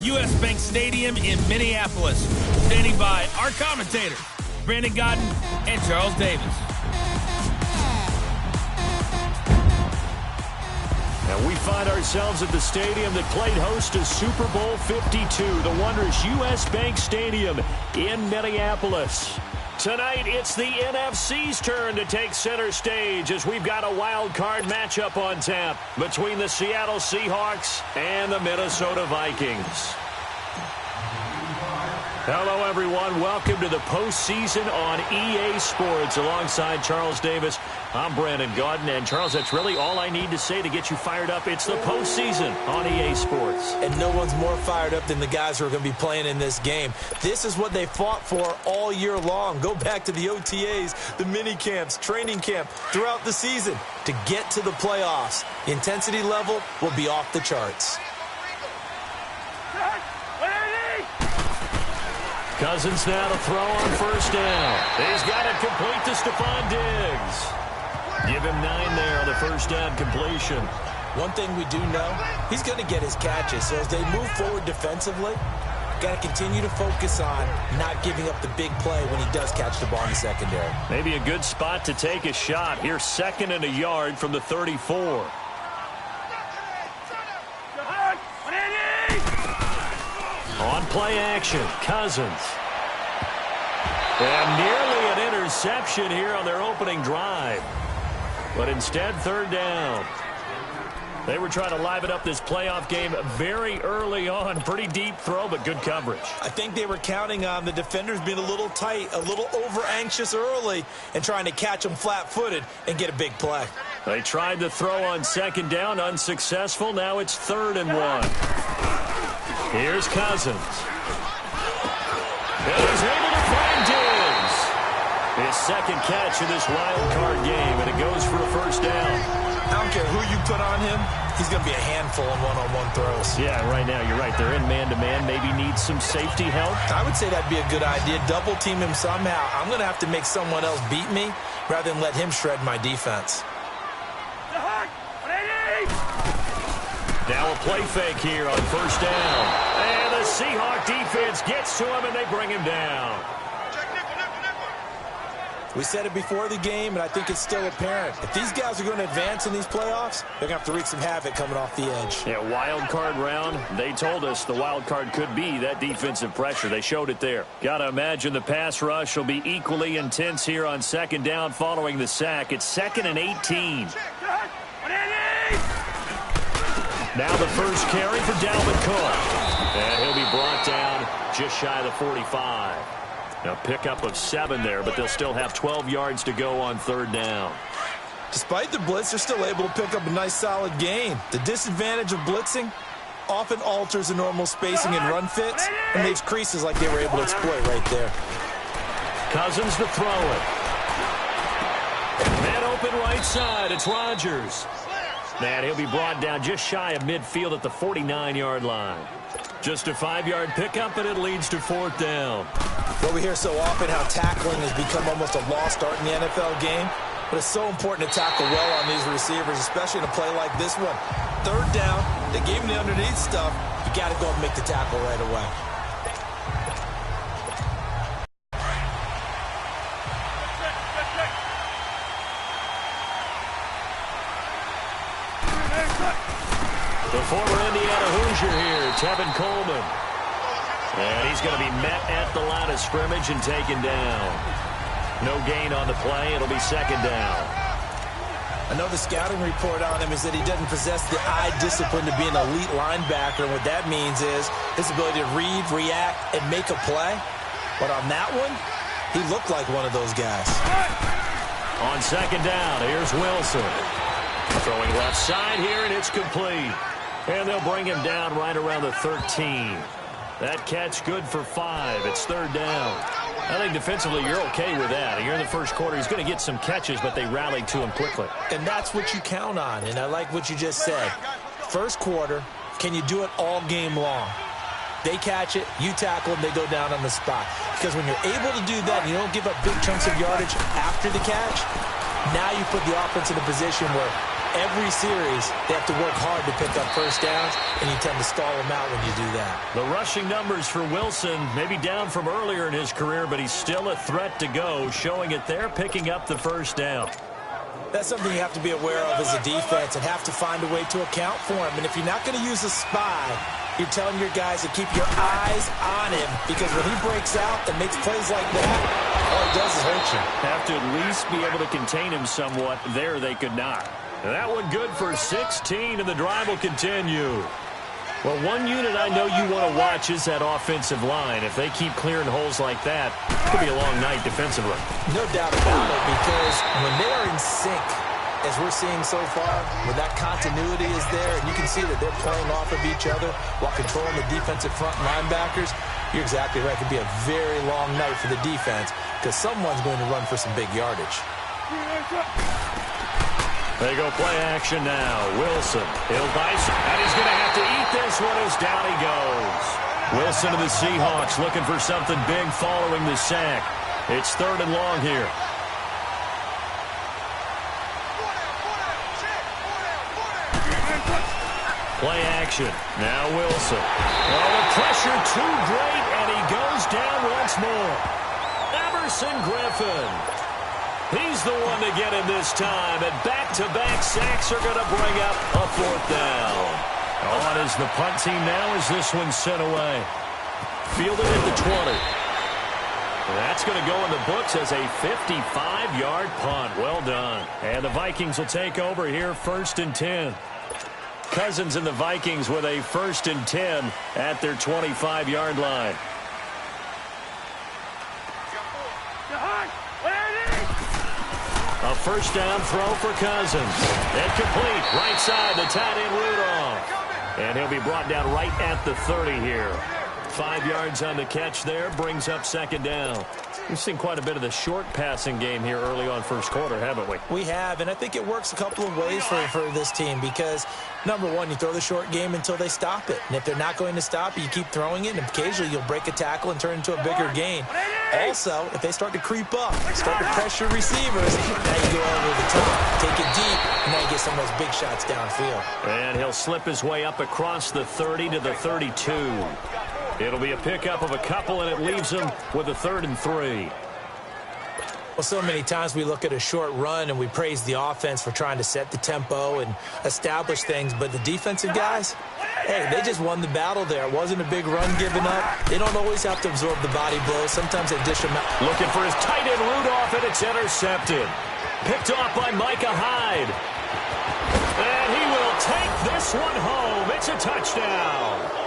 U.S. Bank Stadium in Minneapolis. Standing by our commentators, Brandon Godden and Charles Davis. And we find ourselves at the stadium that played host to Super Bowl 52, the wondrous U.S. Bank Stadium in Minneapolis. Tonight, it's the NFC's turn to take center stage as we've got a wild card matchup on tap between the Seattle Seahawks and the Minnesota Vikings. Hello, everyone. Welcome to the postseason on EA Sports. Alongside Charles Davis, I'm Brandon Godden. And, Charles, that's really all I need to say to get you fired up. It's the postseason on EA Sports. And no one's more fired up than the guys who are going to be playing in this game. This is what they fought for all year long. Go back to the OTAs, the mini camps, training camp, throughout the season to get to the playoffs. The intensity level will be off the charts. Cousins now to throw on first down. He's got it complete to Stephon Diggs. Give him 9 there on the first down completion. One thing we do know, he's going to get his catches. So as they move forward defensively, got to continue to focus on not giving up the big play when he does catch the ball in the secondary. Maybe a good spot to take a shot. Here's 2nd and a yard from the 34. On play action, Cousins. And nearly an interception here on their opening drive. But instead, 3rd down. They were trying to liven up this playoff game very early on. Pretty deep throw, but good coverage. I think they were counting on the defenders being a little tight, a little over-anxious early, and trying to catch them flat-footed and get a big play. They tried to throw on 2nd down, unsuccessful. Now it's 3rd and 1. Here's Cousins. And he's able to find Diggs. His 2nd catch in this wild card game, and it goes for a first down. I don't care who you put on him. He's going to be a handful in one-on-one throws. Yeah, right now, you're right. They're in man-to-man. Maybe needs some safety help. I would say that'd be a good idea. Double team him somehow. I'm going to have to make someone else beat me rather than let him shred my defense. Now a play fake here on first down. And the Seahawk defense gets to him, and they bring him down. We said it before the game, and I think it's still apparent. If these guys are going to advance in these playoffs, they're going to have to wreak some havoc coming off the edge. Yeah, wild card round. They told us the wild card could be that defensive pressure. They showed it there. Got to imagine the pass rush will be equally intense here on 2nd down following the sack. It's 2nd and 18. Now the first carry for Dalvin Cook. And he'll be brought down just shy of the 45. Now pickup of 7 there, but they'll still have 12 yards to go on 3rd down. Despite the blitz, they're still able to pick up a nice solid gain. The disadvantage of blitzing often alters the normal spacing and run fits and leaves creases like they were able to exploit right there. Cousins to throw it. Man open right side. It's Rodgers. And he'll be brought down just shy of midfield at the 49-yard line. Just a 5-yard pickup, and it leads to 4th down. Well, we hear so often how tackling has become almost a lost art in the NFL game, but it's so important to tackle well on these receivers, especially in a play like this one. 3rd down, they gave him the underneath stuff. You got to go and make the tackle right away. The former Indiana Hoosier here, Tevin Coleman. And he's going to be met at the line of scrimmage and taken down. No gain on the play. It'll be 2nd down. I know the scouting report on him is that he doesn't possess the eye discipline to be an elite linebacker. And what that means is his ability to read, react, and make a play. But on that one, he looked like one of those guys. On 2nd down, here's Wilson. Throwing left side here, and it's complete. And they'll bring him down right around the 13. That catch good for 5. It's 3rd down. I think defensively you're okay with that. Here in the first quarter, he's going to get some catches, but they rallied to him quickly. And that's what you count on, and I like what you just said. First quarter, can you do it all game long? They catch it, you tackle them, they go down on the spot. Because when you're able to do that and you don't give up big chunks of yardage after the catch, now you put the offense in a position where every series, they have to work hard to pick up first downs, and you tend to stall them out when you do that. The rushing numbers for Wilson, maybe down from earlier in his career, but he's still a threat to go, showing it there, picking up the first down. That's something you have to be aware of as a defense and have to find a way to account for him. And if you're not going to use a spy, you're telling your guys to keep your eyes on him, because when he breaks out and makes plays like that, all he does is hurt you. Have to at least be able to contain him somewhat. There they could not. And that one good for 16, and the drive will continue. Well, one unit I know you want to watch is that offensive line. If they keep clearing holes like that, it could be a long night defensively. No doubt about it, because when they are in sync, as we're seeing so far, when that continuity is there, and you can see that they're playing off of each other while controlling the defensive front linebackers, you're exactly right. It could be a very long night for the defense, because someone's going to run for some big yardage. They go play action now. Wilson, he'll dice, and he's going to have to eat this one as down he goes. Wilson to the Seahawks looking for something big following the sack. It's 3rd and long here. Play action. Now Wilson. Oh, the pressure too great, and he goes down once more. Emerson Griffin. He's the one to get him this time, and back-to-back sacks are going to bring up a 4th down. On is the punt team now as this one's sent away. Fielded at the 20. That's going to go in the books as a 55-yard punt. Well done. And the Vikings will take over here, 1st and 10. Cousins and the Vikings with a 1st and 10 at their 25-yard line. A 1st down throw for Cousins. And complete. Right side, the tight end Rudolph. And he'll be brought down right at the 30 here. 5 yards on the catch there. Brings up 2nd down. We've seen quite a bit of the short passing game here early on first quarter, haven't we? We have, and I think it works a couple of ways for this team because, number one, you throw the short game until they stop it. And if they're not going to stop it, you keep throwing it, and occasionally you'll break a tackle and turn into a bigger gain. Also, if they start to creep up, start to pressure receivers, now you go over the top, take it deep, and now you get some of those big shots downfield. And he'll slip his way up across the 30 to the 32. It'll be a pickup of a couple, and it leaves him with a 3rd and 3. Well, so many times we look at a short run and we praise the offense for trying to set the tempo and establish things, but the defensive guys, hey, they just won the battle there. It wasn't a big run given up. They don't always have to absorb the body blows. Sometimes they dish them out. Looking for his tight end Rudolph, and it's intercepted. Picked off by Micah Hyde. And he will take this one home. It's a touchdown.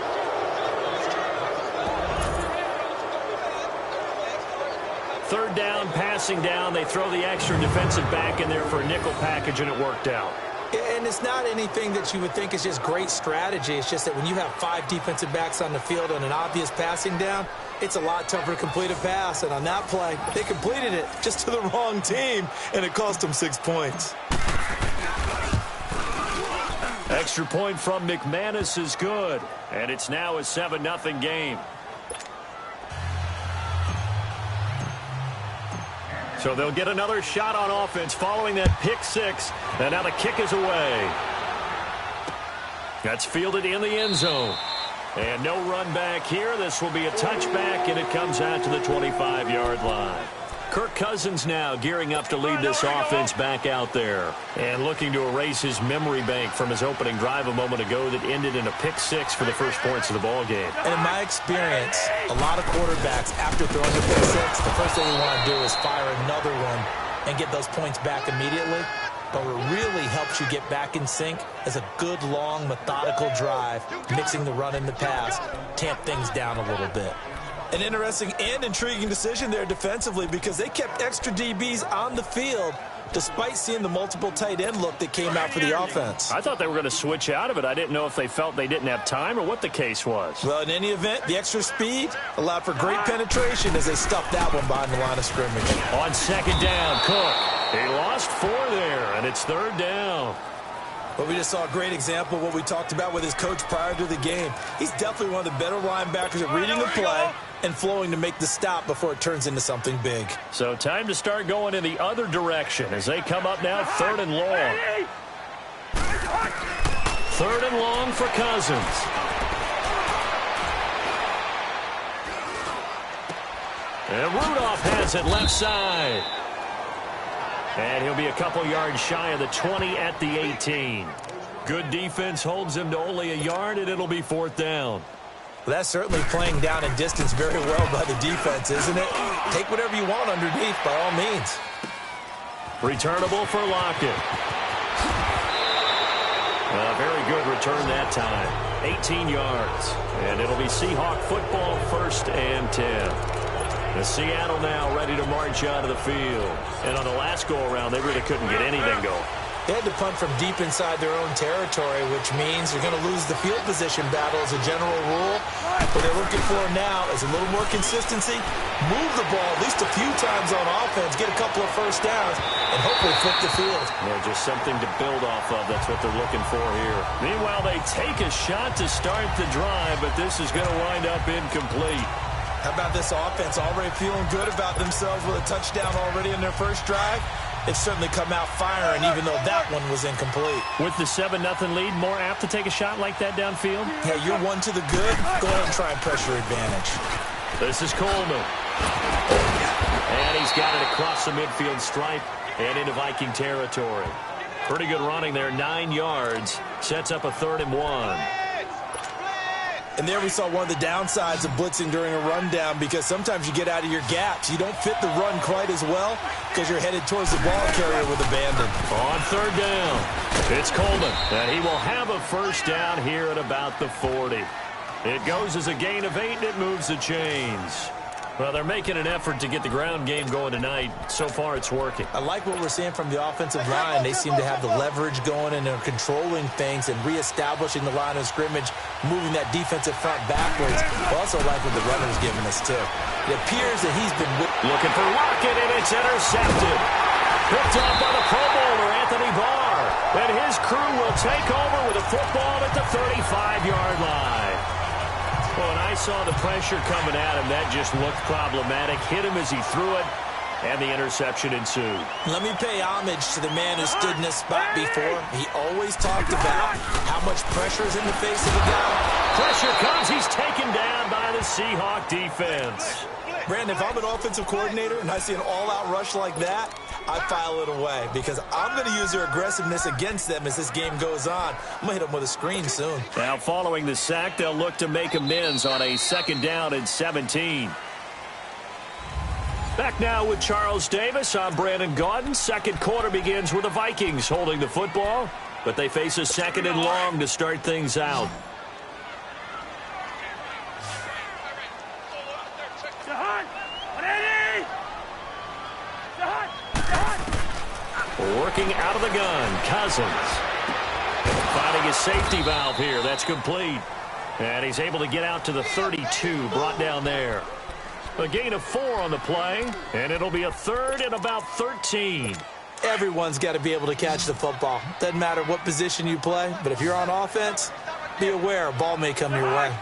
Third down, passing down. They throw the extra defensive back in there for a nickel package, and it worked out. And it's not anything that you would think is just great strategy. It's just that when you have 5 defensive backs on the field on an obvious passing down, it's a lot tougher to complete a pass. And on that play, they completed it just to the wrong team, and it cost them 6 points. Extra point from McManus is good, and it's now a 7-0 game. So they'll get another shot on offense following that pick 6. And now the kick is away. That's fielded in the end zone. And no run back here. This will be a touchback, and it comes out to the 25-yard line. Kirk Cousins now gearing up to lead this offense back out there. And looking to erase his memory bank from his opening drive a moment ago that ended in a pick 6 for the first points of the ball game. And in my experience, a lot of quarterbacks, after throwing a pick 6, the first thing we want to do is fire another one and get those points back immediately. But what really helps you get back in sync is a good, long, methodical drive, mixing the run and the pass, tamp things down a little bit. An interesting and intriguing decision there defensively because they kept extra DBs on the field despite seeing the multiple tight end look that came out for the offense. I thought they were going to switch out of it. I didn't know if they felt they didn't have time or what the case was. Well, in any event, the extra speed allowed for great penetration as they stuffed that one behind the line of scrimmage. On 2nd down, Cook. He lost 4 there, and it's 3rd down. But we just saw a great example of what we talked about with his coach prior to the game. He's definitely one of the better linebackers at reading the play and flowing to make the stop before it turns into something big. So time to start going in the other direction as they come up now 3rd and long. 3rd and long for Cousins. And Rudolph has it left side. And he'll be a couple yards shy of the 20 at the 18. Good defense holds him to only a yard, and it'll be 4th down. Well, that's certainly playing down in distance very well by the defense, isn't it? Take whatever you want underneath, by all means. Returnable for Lockett. A very good return that time. 18 yards. And it'll be Seahawk football, 1st and 10. The Seattle now ready to march out of the field. And on the last go-around, they really couldn't get anything going. They had to punt from deep inside their own territory, which means you're going to lose the field position battle as a general rule. What they're looking for now is a little more consistency, move the ball at least a few times on offense, get a couple of first downs, and hopefully flip the field. Yeah, just something to build off of. That's what they're looking for here. Meanwhile, they take a shot to start the drive, but this is going to wind up incomplete. How about this offense already feeling good about themselves with a touchdown already in their first drive? It's certainly come out firing, even though that one was incomplete. With the 7-0 lead, more apt to take a shot like that downfield? Yeah, you're one to the good. Go ahead and try and pressure advantage. This is Coleman. And he's got it across the midfield stripe and into Viking territory. Pretty good running there, 9 yards. Sets up a 3rd and 1. And there we saw one of the downsides of blitzing during a rundown, because sometimes you get out of your gaps. You don't fit the run quite as well because you're headed towards the ball carrier with abandon. On 3rd down, it's Coleman, and he will have a first down here at about the 40. It goes as a gain of 8, and it moves the chains. Well, they're making an effort to get the ground game going tonight. So far, it's working. I like what we're seeing from the offensive line. They seem to have the leverage going, and they're controlling things and reestablishing the line of scrimmage, moving that defensive front backwards. I also like what the runner's giving us, too. It appears that he's been looking for Lockett, and it's intercepted. Picked off by the Pro Bowler, Anthony Barr. And his crew will take over with a football at the 35-yard line. When I saw the pressure coming at him, that just looked problematic. Hit him as he threw it, and the interception ensued. Let me pay homage to the man who stood in this spot before. He always talked about how much pressure is in the face of a guy. Pressure comes. He's taken down by the Seahawk defense. Brandon, if I'm an offensive coordinator and I see an all-out rush like that, I file it away, because I'm going to use their aggressiveness against them as this game goes on. I'm going to hit them with a screen soon. Now, following the sack, they'll look to make amends on a 2nd down and 17. Back now with Charles Davis. I'm Brandon Gaudin. 2nd quarter begins with the Vikings holding the football, but they face a 2nd and long to start things out. Working out of the gun, Cousins. Finding his safety valve here. That's complete. And he's able to get out to the 32, brought down there. A gain of 4 on the play, and it'll be a 3rd and about 13. Everyone's got to be able to catch the football. Doesn't matter what position you play, but if you're on offense, be aware a ball may come your way.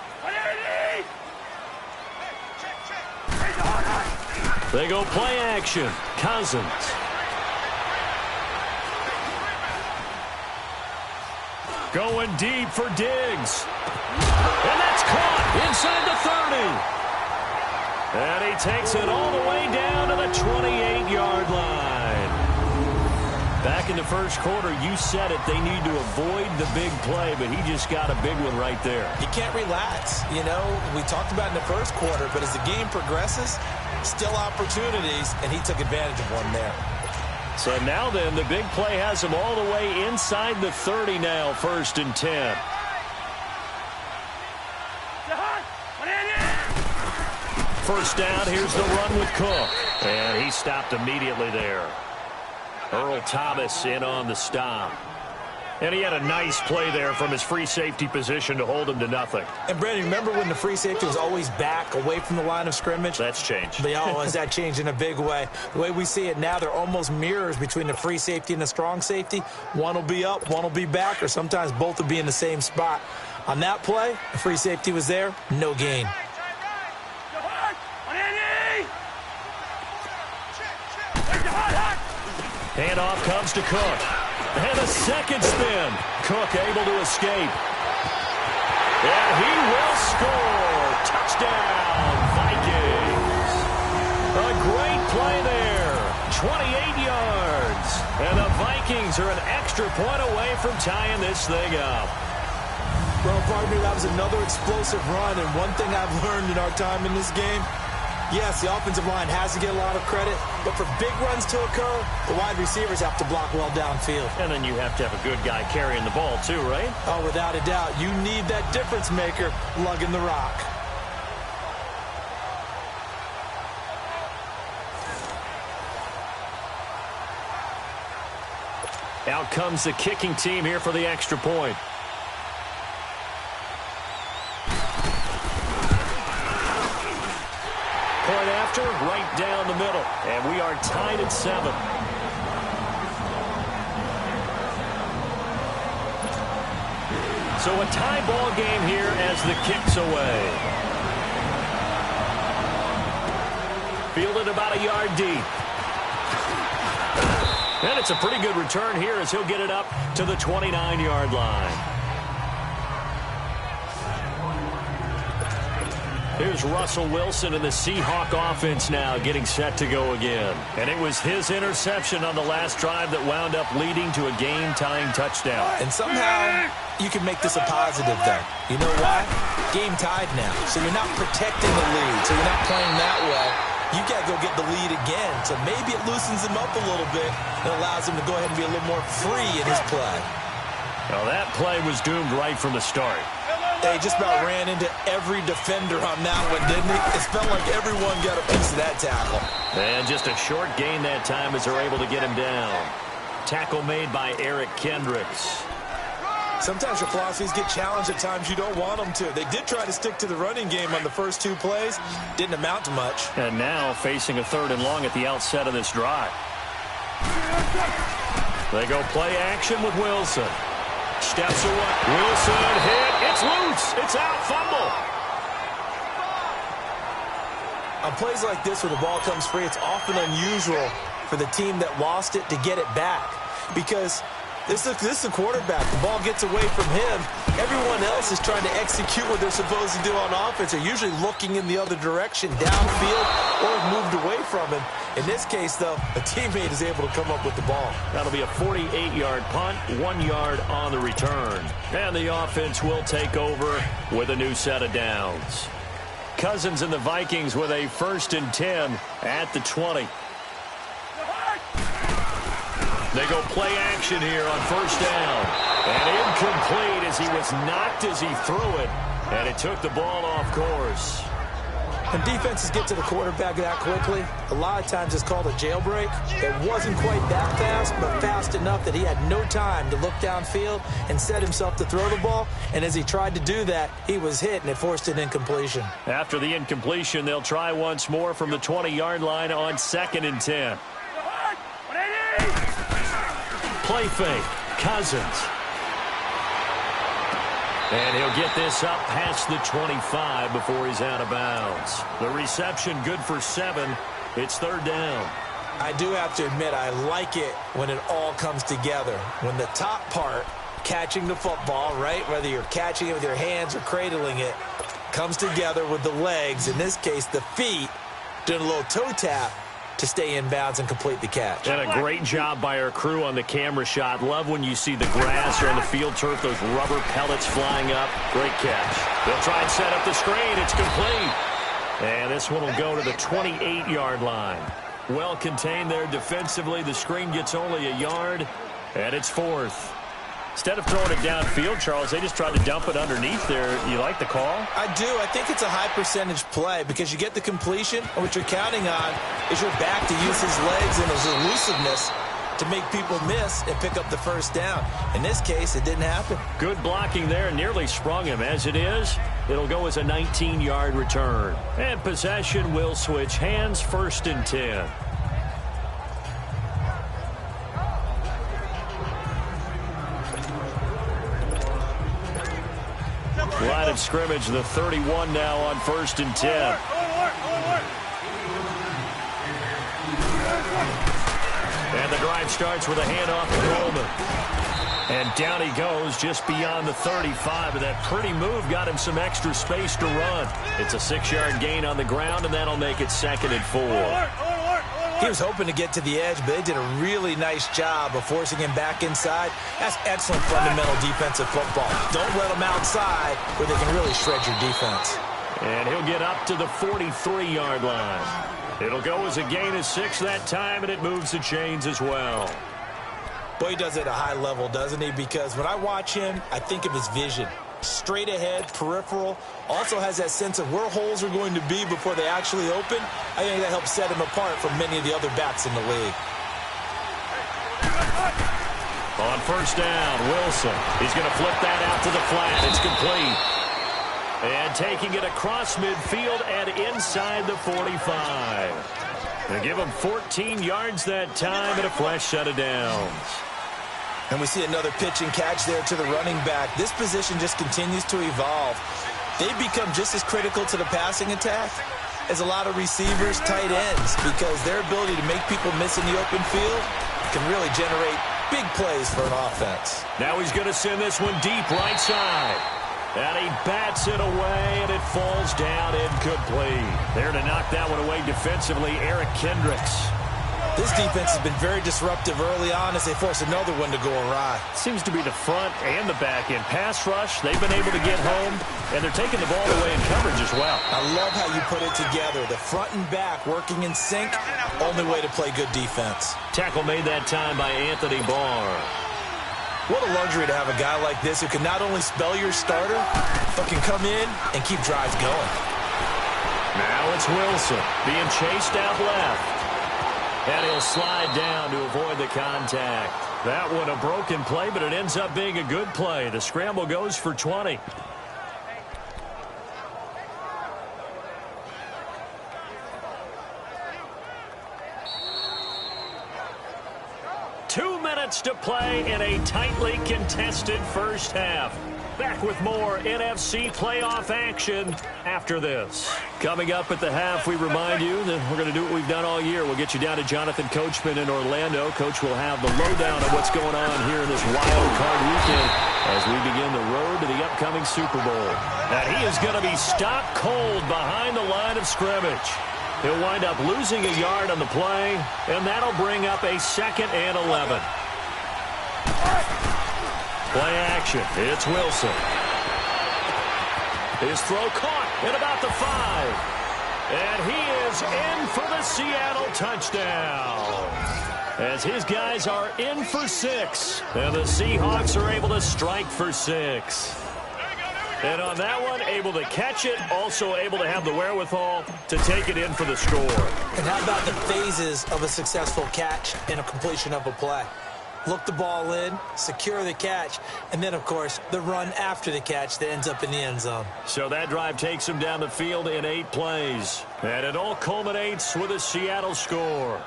They go play action. Cousins. Going deep for Diggs. And that's caught inside the 30. And he takes it all the way down to the 28-yard line. Back in the first quarter, you said it, they need to avoid the big play, but he just got a big one right there. You can't relax. You know, we talked about in the first quarter, but as the game progresses, still opportunities, and he took advantage of one there. So now then, the big play has him all the way inside the 30 now, 1st and 10. First down, here's the run with Cook. And he stopped immediately there. Earl Thomas in on the stop. And he had a nice play there from his free safety position to hold him to nothing. And, Brandon, remember when the free safety was always back away from the line of scrimmage? That's changed. But, has that changed in a big way? The way we see it now, they're almost mirrors between the free safety and the strong safety. One will be up, one will be back, or sometimes both will be in the same spot. On that play, the free safety was there, no gain. Handoff comes to Cook. And a second spin. Cook able to escape. And he will score. Touchdown, Vikings. A great play there. 28 yards. And the Vikings are an extra point away from tying this thing up. Well, partner, that was another explosive run. And one thing I've learned in our time in this game, yes, the offensive line has to get a lot of credit, but for big runs to occur, the wide receivers have to block well downfield. And then you have to have a good guy carrying the ball too, right? Oh, without a doubt. You need that difference maker lugging the rock. Out comes the kicking team here for the extra point. Point after, right down the middle. And we are tied at 7. So a tie ball game here as the kick's away. Fielded about a yard deep. And it's a pretty good return here as he'll get it up to the 29-yard line. Here's Russell Wilson in the Seahawk offense now getting set to go again. And it was his interception on the last drive that wound up leading to a game-tying touchdown. And somehow you can make this a positive, though. You know why? Game tied now. So you're not protecting the lead. So you're not playing that well. You got to go get the lead again. So maybe it loosens him up a little bit and allows him to go ahead and be a little more free in his play. Well, that play was doomed right from the start. They just about ran into every defender on that one, didn't he? It felt like everyone got a piece of that tackle. And just a short gain that time as they're able to get him down. Tackle made by Eric Kendricks. Sometimes your philosophies get challenged at times you don't want them to. They did try to stick to the running game on the first 2 plays. Didn't amount to much. And now facing a 3rd and long at the outset of this drive. They go play action with Wilson. Steps away. Wilson hit. It's loose. It's out. Fumble. On plays like this where the ball comes free, it's often unusual for the team that lost it to get it back. Because this is a quarterback. The ball gets away from him. Everyone else is trying to execute what they're supposed to do on offense. They're usually looking in the other direction, downfield, or have moved away from him. In this case, though, a teammate is able to come up with the ball. That'll be a 48-yard punt, 1 yard on the return. And the offense will take over with a new set of downs. Cousins and the Vikings with a 1st and 10 at the 20. They go play action here on 1st down. And incomplete as he was knocked as he threw it. And it took the ball off course. When defenses get to the quarterback that quickly, a lot of times it's called a jailbreak. It wasn't quite that fast, but fast enough that he had no time to look downfield and set himself to throw the ball. And as he tried to do that, he was hit, and it forced an incompletion. After the incompletion, they'll try once more from the 20-yard line on 2nd and 10. Play fake. Cousins. And he'll get this up past the 25 before he's out of bounds. The reception good for 7. It's 3rd down. I do have to admit, I like it when it all comes together. When the top part, catching the football, right, whether you're catching it with your hands or cradling it, comes together with the legs, in this case the feet, doing a little toe tap to stay in bounds and complete the catch. And a great job by our crew on the camera shot. Love when you see the grass or on the field turf, those rubber pellets flying up. Great catch. They'll try and set up the screen. It's complete. And this one will go to the 28-yard line. Well contained there defensively. The screen gets only a yard, and it's 4th. Instead of throwing it downfield, Charles, they just tried to dump it underneath there. You like the call? I do. I think it's a high-percentage play because you get the completion, and what you're counting on is your back to use his legs and his elusiveness to make people miss and pick up the 1st down. In this case, it didn't happen. Good blocking there. Nearly sprung him. As it is, it'll go as a 19-yard return. And possession will switch hands. 1st and 10. Line of scrimmage, the 31 now on 1st and 10. And the drive starts with a handoff to Coleman. And down he goes just beyond the 35. And that pretty move got him some extra space to run. It's a 6-yard gain on the ground, and that'll make it 2nd and 4. He was hoping to get to the edge, but they did a really nice job of forcing him back inside. That's excellent fundamental defensive football. Don't let them outside where they can really shred your defense. And he'll get up to the 43-yard line. It'll go as a gain of 6 that time, and it moves the chains as well. Boy, he does it at a high level, doesn't he? Because when I watch him, I think of his vision. Straight ahead, peripheral. Also has that sense of where holes are going to be before they actually open. I think that helps set him apart from many of the other backs in the league. On first down, Wilson. He's going to flip that out to the flat. It's complete. And taking it across midfield and inside the 45. They give him 14 yards that time and a fresh set of downs. And we see another pitch and catch there to the running back. This position just continues to evolve. They've become just as critical to the passing attack as a lot of receivers, tight ends, because their ability to make people miss in the open field can really generate big plays for an offense. Now he's going to send this one deep right side. And he bats it away, and it falls down incomplete. There to knock that one away defensively, Eric Kendricks. This defense has been very disruptive early on as they force another one to go awry. Seems to be the front and the back end. Pass rush, they've been able to get home, and they're taking the ball away in coverage as well. I love how you put it together. The front and back working in sync, only way to play good defense. Tackle made that time by Anthony Barr. What a luxury to have a guy like this who can not only spell your starter, but can come in and keep drives going. Now it's Wilson being chased out left. And he'll slide down to avoid the contact. That one a broken play, but it ends up being a good play. The scramble goes for 20. To play in a tightly contested first half. Back with more NFC playoff action after this. Coming up at the half, we remind you that we're going to do what we've done all year. We'll get you down to Jonathan Coachman in Orlando. Coach will have the lowdown of what's going on here in this wild card weekend as we begin the road to the upcoming Super Bowl. And he is going to be stopped cold behind the line of scrimmage. He'll wind up losing a yard on the play, and that'll bring up a 2nd and 11. Play action. It's Wilson. His throw caught at about the 5. And he is in for the Seattle touchdown. As his guys are in for 6. And the Seahawks are able to strike for 6. And on that one, able to catch it, also able to have the wherewithal to take it in for the score. And how about the phases of a successful catch and a completion of a play? Look the ball in, secure the catch, and then, of course, the run after the catch that ends up in the end zone. So that drive takes him down the field in 8 plays. And it all culminates with a Seattle score.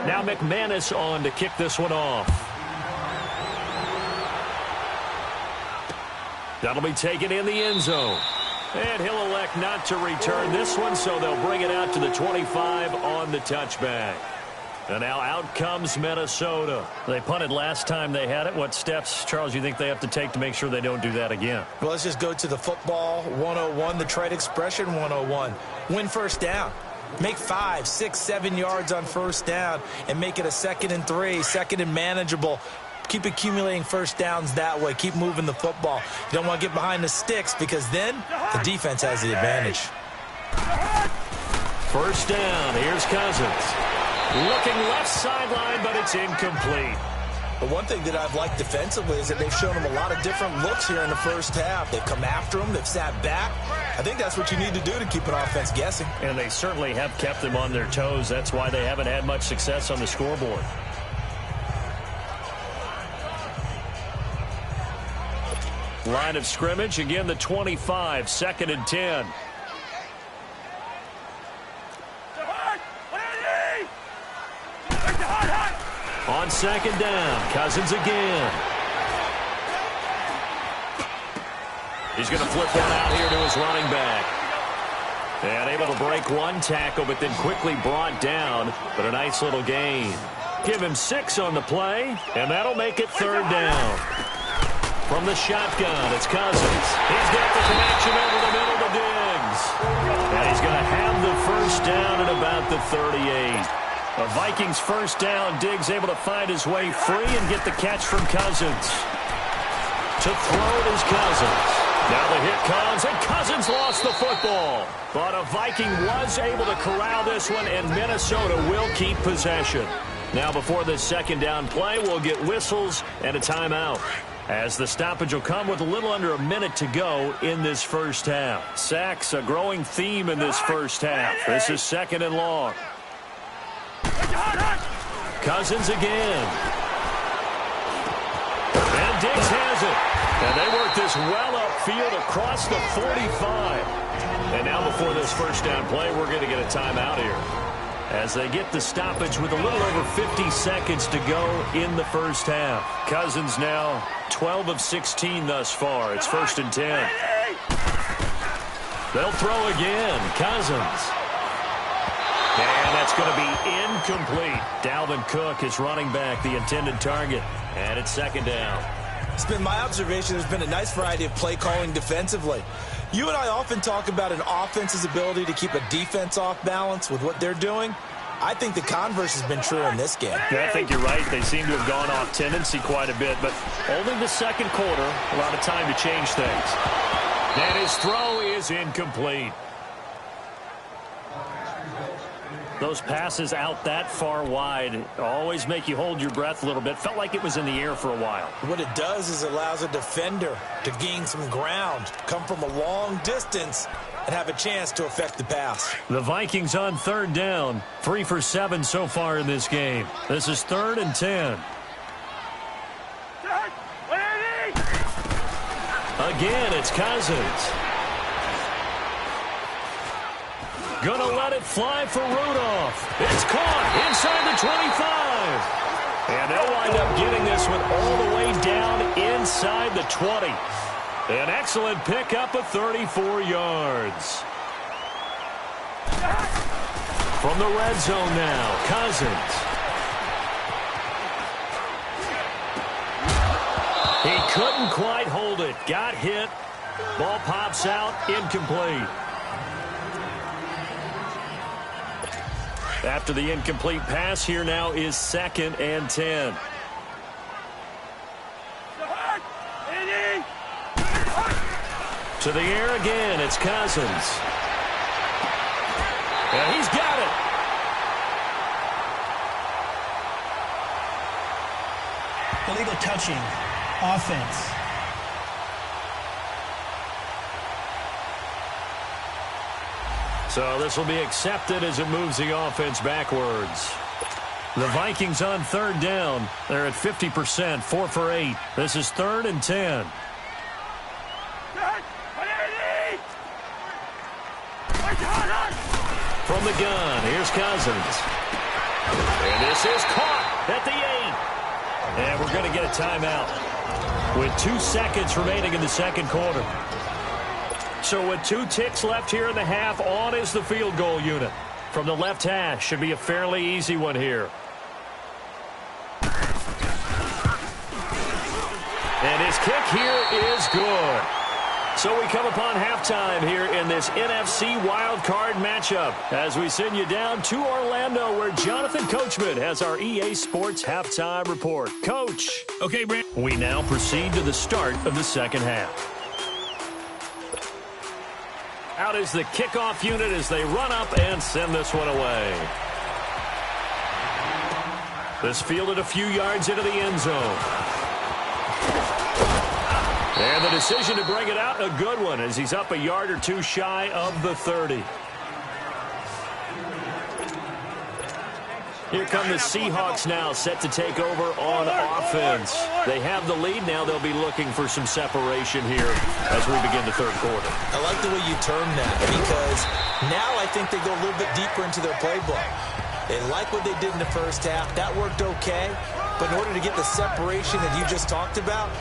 Now McManus on to kick this one off. That'll be taken in the end zone. And he'll elect not to return this one, so they'll bring it out to the 25 on the touchback. And now out comes Minnesota. They punted last time they had it. What steps, Charles, you think they have to take to make sure they don't do that again? Well, let's just go to the football 101, the trade expression 101. Win first down. Make 5, 6, 7 yards on first down and make it a 2nd and 3, 2nd and manageable. Keep accumulating first downs that way. Keep moving the football. You don't want to get behind the sticks because then the defense has the advantage. First down. Here's Cousins. Looking left sideline, but it's incomplete. But one thing that I've liked defensively is that they've shown them a lot of different looks here in the first half. They've come after them. They've sat back. I think that's what you need to do to keep an offense guessing. And they certainly have kept them on their toes. That's why they haven't had much success on the scoreboard. Line of scrimmage, again the 25, 2nd and 10. On 2nd down, Cousins again. He's going to flip one out here to his running back. And able to break one tackle, but then quickly brought down. But a nice little gain. Give him 6 on the play, and that'll make it third down. From the shotgun, it's Cousins. He's got the connection over the middle to Diggs. And he's going to have the first down at about the 38. A Vikings first down. Diggs able to find his way free and get the catch from Cousins. To throw it is Cousins. Now the hit comes, and Cousins lost the football. But a Viking was able to corral this one, and Minnesota will keep possession. Now before this second down play, we'll get whistles and a timeout, as the stoppage will come with a little under a minute to go in this first half. Sacks, a growing theme in this first half. This is second and long. Cousins again. And Diggs has it. And they work this well upfield across the 45. And now before this first down play, we're going to get a timeout here, as they get the stoppage with a little over 50 seconds to go in the first half. Cousins now 12 of 16 thus far. It's 1st and 10. They'll throw again. Cousins. And that's going to be incomplete. Dalvin Cook is running back, the intended target. And it's second down. It's been my observation there's been a nice variety of play calling defensively. You and I often talk about an offense's ability to keep a defense off balance with what they're doing. I think the converse has been true in this game. Yeah, I think you're right. They seem to have gone off tendency quite a bit, but only the second quarter, a lot of time to change things. And his throw is incomplete. Those passes out that far wide always make you hold your breath a little bit. Felt like it was in the air for a while. What it does is allows a defender to gain some ground, come from a long distance, and have a chance to affect the pass. The Vikings on third down, 3 for 7 so far in this game. This is 3rd and 10. Again, it's Cousins. Gonna let it fly for Rudolph. It's caught inside the 25. And they'll wind up getting this one all the way down inside the 20. An excellent pickup of 34 yards. From the red zone now, Cousins. He couldn't quite hold it. Got hit. Ball pops out, incomplete. After the incomplete pass, here now is 2nd and 10. To the air again, it's Cousins. And he's got it. Illegal touching, offense. So this will be accepted as it moves the offense backwards. The Vikings on third down. They're at 50%, 4 for 8. This is 3rd and 10. From the gun, here's Cousins. And this is caught at the 8. And we're going to get a timeout with 2 seconds remaining in the second quarter. So with 2 ticks left here in the half, on is the field goal unit. From the left hash, should be a fairly easy one here. And his kick here is good. So we come upon halftime here in this NFC wildcard matchup as we send you down to Orlando, where Jonathan Coachman has our EA Sports halftime report. Coach. Okay, Brent. We now proceed to the start of the second half. Out is the kickoff unit as they run up and send this one away. This fielded a few yards into the end zone. And the decision to bring it out, a good one, as he's up a yard or 2 shy of the 30. Here come the Seahawks now, set to take over on offense. They have the lead. Now they'll be looking for some separation here as we begin the third quarter. I like the way you term that, because now I think they go a little bit deeper into their playbook. They like what they did in the first half. That worked okay. But in order to get the separation that you just talked about,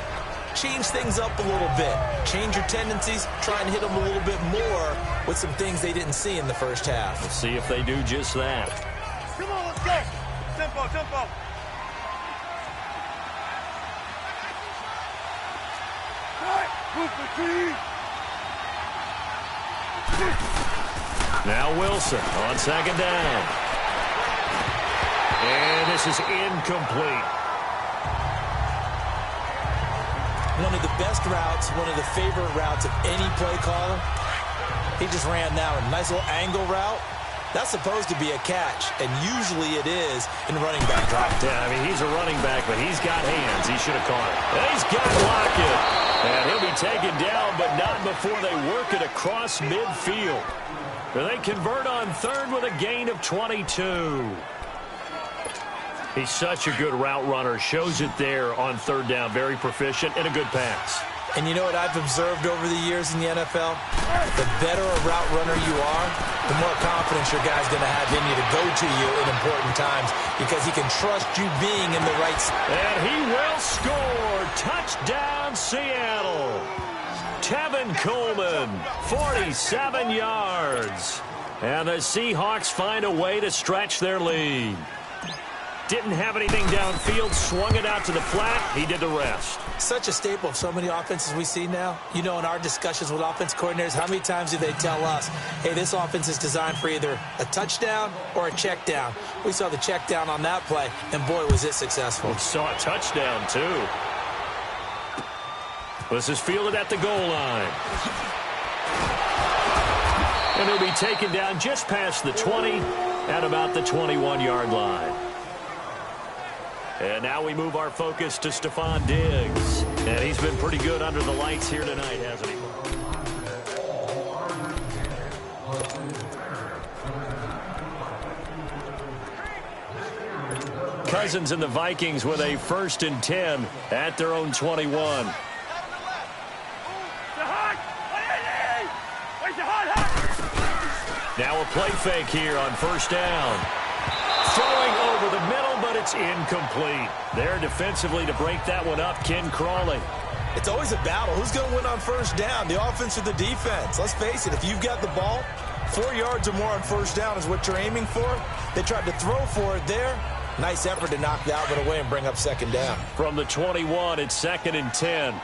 change things up a little bit. Change your tendencies, try and hit them a little bit more with some things they didn't see in the first half. Let's see if they do just that. Come on, let's go. Tempo, tempo. Now Wilson on second down. And this is incomplete. One of the best routes, one of the favorite routes of any play caller. He just ran that one. Nice little angle route. That's supposed to be a catch, and usually it is in running back drop. Yeah, I mean, he's a running back, but he's got hands. He should have caught it. And he's got Lockett. And he'll be taken down, but not before they work it across midfield. They convert on third with a gain of 22. He's such a good route runner. Shows it there on third down. Very proficient and a good pass. And you know what I've observed over the years in the NFL? The better a route runner you are, the more confidence your guy's going to have in you to go to you in important times because he can trust you being in the right spot. And he will score. Touchdown, Seattle. Tevin Coleman, 47 yards. And the Seahawks find a way to stretch their lead. Didn't have anything downfield, swung it out to the flat. He did the rest. Such a staple of so many offenses we see now. You know, in our discussions with offense coordinators, how many times do they tell us, hey, this offense is designed for either a touchdown or a check down. We saw the check down on that play, and boy, was it successful. We saw a touchdown, too. This is fielded at the goal line. And he'll be taken down just past the 20 at about the 21-yard line. And now we move our focus to Stephon Diggs. And he's been pretty good under the lights here tonight, hasn't he? Cousins and the Vikings with a 1st and 10 at their own 21. Now a play fake here on 1st down. Throwing over the middle, but it's incomplete. There defensively to break that one up, Ken Crawley. It's always a battle. Who's going to win on 1st down, the offense or the defense? Let's face it, if you've got the ball, 4 yards or more on 1st down is what you're aiming for. They tried to throw for it there. Nice effort to knock that one away and bring up 2nd down. From the 21, it's 2nd and 10.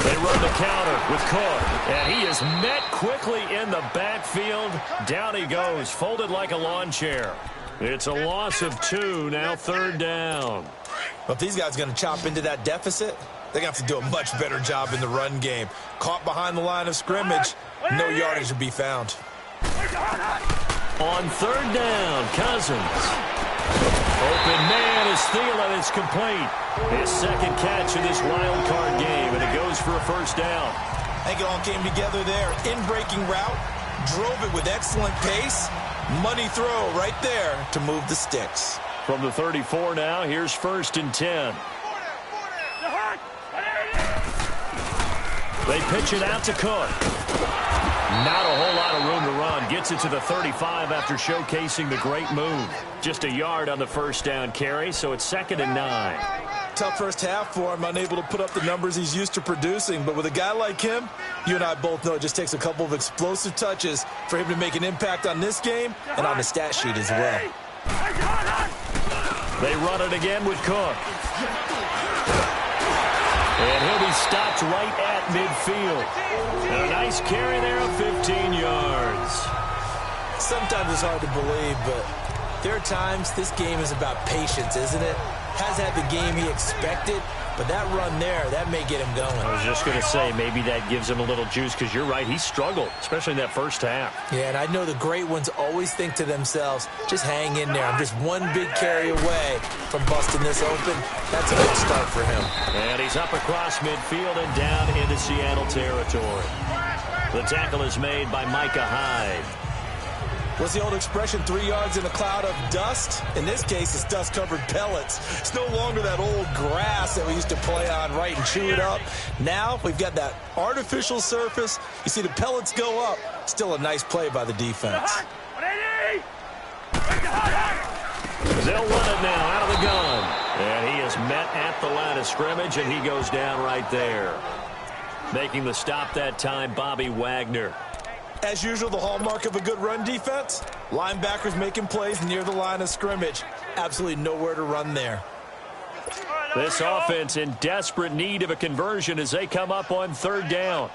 They run the counter with Cook, and he is met quickly in the backfield. Down he goes, folded like a lawn chair. It's a loss of 2, now 3rd down. Well, if these guys are going to chop into that deficit, they're going to have to do a much better job in the run game. Caught behind the line of scrimmage, no yardage to be found. On 3rd down, Cousins. Open man is Thielen. It's complete. His 2nd catch in this wild card game, and it goes for a 1st down. I think it all came together there. In-breaking route, drove it with excellent pace. Money throw right there to move the sticks. From the 34 now, here's 1st and 10. They pitch it out to Cook. Not a whole lot of room to run. Gets it to the 35 after showcasing the great move. Just a yard on the 1st down carry, so it's 2nd and 9. Tough first half for him, unable to put up the numbers he's used to producing. But with a guy like him, you and I both know it just takes a couple of explosive touches for him to make an impact on this game and on the stat sheet as well. They run it again with Cook. And he'll be stopped right at midfield. And a nice carry there of 15 yards. Sometimes it's hard to believe, but there are times this game is about patience, isn't it? Has had the game he expected, but that run there, that may get him going. I was just going to say, maybe that gives him a little juice, because you're right, he struggled, especially in that 1st half. Yeah, and I know the great ones always think to themselves, just hang in there. I'm just one big carry away from busting this open. That's a good start for him. And he's up across midfield and down into Seattle territory. The tackle is made by Micah Hyde. What's the old expression, 3 yards in a cloud of dust? In this case, it's dust-covered pellets. It's no longer that old grass that we used to play on, right, and chew it up. Now we've got that artificial surface. You see the pellets go up. Still a nice play by the defense. They'll run it now out of the gun. And he is met at the line of scrimmage, and he goes down right there. Making the stop that time, Bobby Wagner. As usual, the hallmark of a good run defense, linebackers making plays near the line of scrimmage. Absolutely nowhere to run there. This offense in desperate need of a conversion as they come up on third down.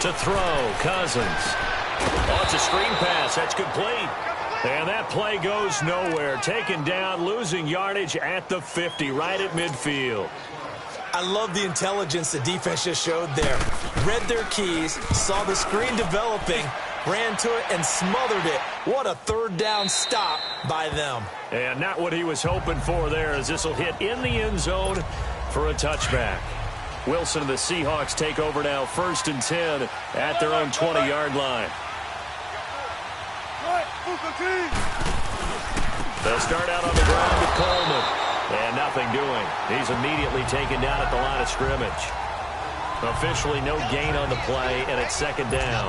To throw, Cousins. Oh, it's a screen pass. That's complete. And that play goes nowhere. Taken down, losing yardage at the 50, right at midfield. I love the intelligence the defense just showed there. Read their keys, saw the screen developing, ran to it, and smothered it. What a third down stop by them. And not what he was hoping for there, as this will hit in the end zone for a touchback. Wilson and the Seahawks take over now, 1st and 10 at their own 20-yard line. They'll start out on the ground with Coleman. And nothing doing. He's immediately taken down at the line of scrimmage. Officially no gain on the play, and it's 2nd down.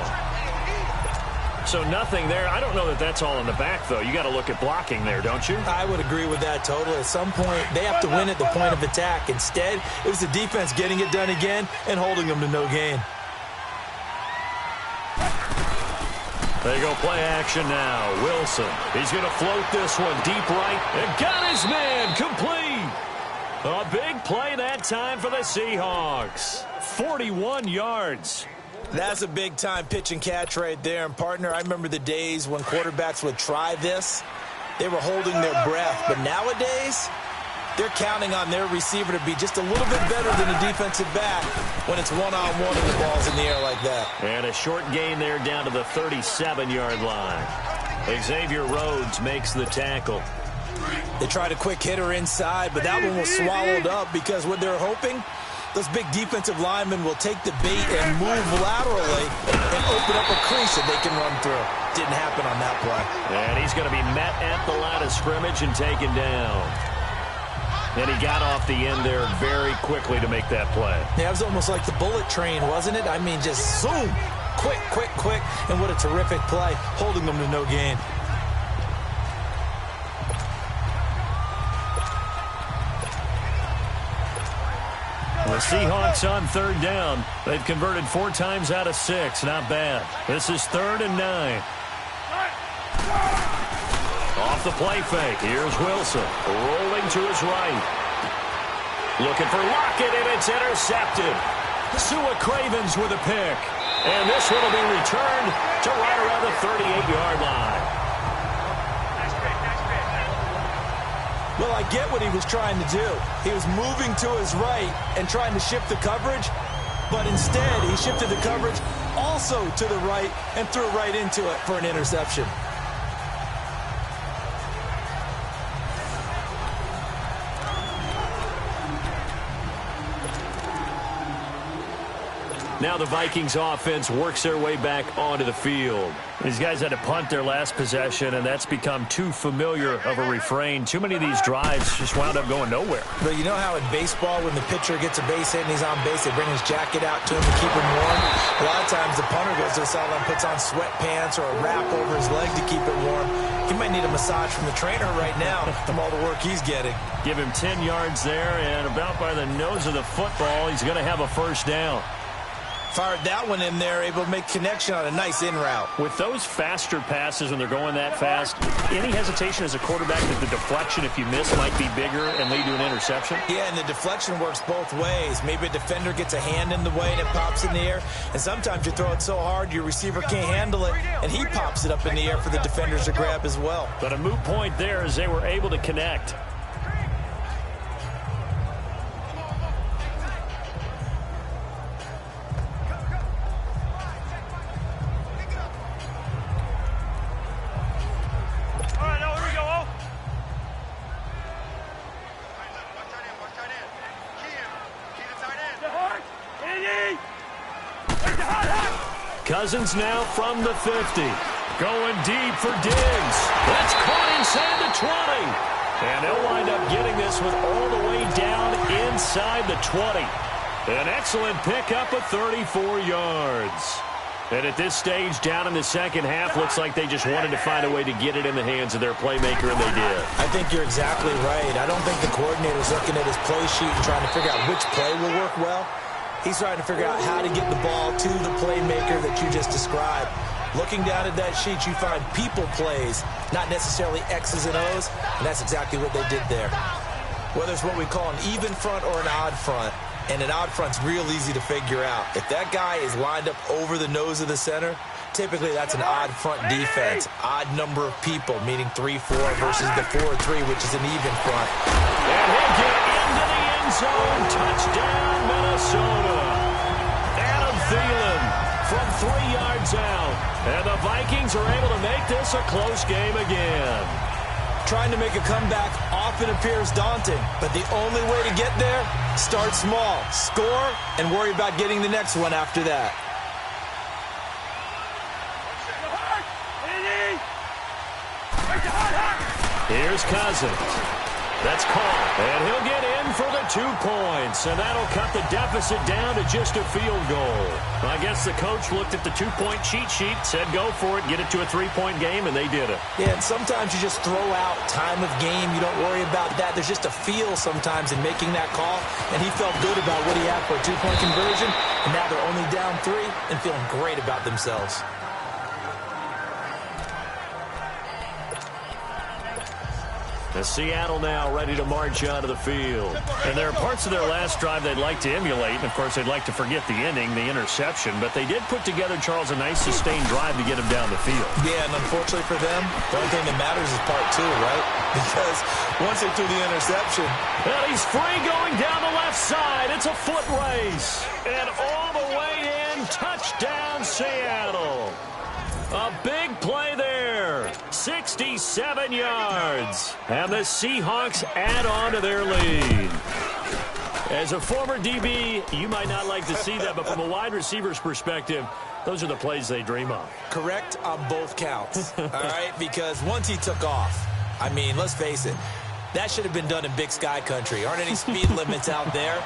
So nothing there. I don't know that that's all in the back, though. You got to look at blocking there, don't you? I would agree with that totally. At some point, they have to win at the point of attack. Instead, it was the defense getting it done again and holding them to no gain. They go play action now. Wilson. He's going to float this one deep right. And got his man complete. A big play that time for the Seahawks. 41 yards. That's a big-time pitch and catch right there. And, partner, I remember the days when quarterbacks would try this. They were holding their breath. But nowadays, they're counting on their receiver to be just a little bit better than a defensive back when it's one-on-one and the ball's in the air like that. And a short gain there down to the 37-yard line. Xavier Rhodes makes the tackle. They tried a quick hitter inside, but that one was swallowed up because what they're hoping, those big defensive linemen will take the bait and move laterally and open up a crease that they can run through. Didn't happen on that play. And he's going to be met at the line of scrimmage and taken down. And he got off the end there very quickly to make that play. Yeah, it was almost like the bullet train, wasn't it? I mean, just zoom. Quick, quick, quick. And what a terrific play, holding them to no gain. The Seahawks on 3rd down. They've converted 4 times out of 6. Not bad. This is 3rd and 9. Off the play fake. Here's Wilson. Rolling to his right. Looking for Lockett, and it's intercepted. Sua Cravens with a pick. And this one will be returned to right around the 38-yard line. Well, I get what he was trying to do. He was moving to his right and trying to shift the coverage, but instead he shifted the coverage also to the right and threw right into it for an interception. Now the Vikings offense works their way back onto the field. These guys had to punt their last possession, and that's become too familiar of a refrain. Too many of these drives just wound up going nowhere. But you know how in baseball, when the pitcher gets a base hit and he's on base, they bring his jacket out to him to keep him warm? A lot of times the punter goes to the sideline, puts on sweatpants or a wrap over his leg to keep it warm. He might need a massage from the trainer right now from all the work he's getting. Give him 10 yards there, and about by the nose of the football, he's going to have a 1st down. Fired that one in there, able to make connection on a nice in route. With those faster passes when they're going that fast, any hesitation as a quarterback that the deflection, if you miss, might be bigger and lead to an interception? Yeah, and the deflection works both ways. Maybe a defender gets a hand in the way and it pops in the air. And sometimes you throw it so hard your receiver can't handle it, and he pops it up in the air for the defenders to grab as well. But a moot point there as they were able to connect. Cousins now from the 50. Going deep for Diggs. That's caught inside the 20. And they'll wind up getting this one all the way down inside the 20. An excellent pickup of 34 yards. And at this stage, down in the second half, looks like they just wanted to find a way to get it in the hands of their playmaker, and they did. I think you're exactly right. I don't think the coordinator's looking at his play sheet and trying to figure out which play will work well. He's trying to figure out how to get the ball to the playmaker that you just described. Looking down at that sheet, you find people plays, not necessarily X's and O's, and that's exactly what they did there. Whether it's what we call an even front or an odd front, and an odd front's real easy to figure out. If that guy is lined up over the nose of the center, typically that's an odd front defense. Odd number of people, meaning 3-4 versus the 4-3, which is an even front. And he'll get into the end zone. Touchdown, Minnesota. Adam Thielen from 3 yards out. And the Vikings are able to make this a close game again. Trying to make a comeback often appears daunting, but the only way to get there, start small, score, and worry about getting the next one after that. Here's Cousins. That's caught, and he'll get in for the 2 points, and that'll cut the deficit down to just a field goal. I guess the coach looked at the 2-point cheat sheet, said go for it, get it to a 3-point game, and they did it. Yeah, and sometimes you just throw out time of game. You don't worry about that. There's just a feel sometimes in making that call, and he felt good about what he had for a 2-point conversion, and now they're only down 3 and feeling great about themselves. The Seattle now ready to march onto the field. And there are parts of their last drive they'd like to emulate. And, of course, they'd like to forget the ending, the interception. But they did put together, Charles, a nice sustained drive to get him down the field. Yeah, and unfortunately for them, the only thing that matters is part 2, right? Because once they threw the interception. And he's free going down the left side. It's a foot race. And all the way in, touchdown Seattle. A big play there, 67 yards, and the Seahawks add on to their lead. As a former DB, you might not like to see that, but from a wide receiver's perspective, those are the plays they dream of. Correct on both counts, all right? Because once he took off, I mean, let's face it, that should have been done in Big Sky Country. Aren't any speed limits out there?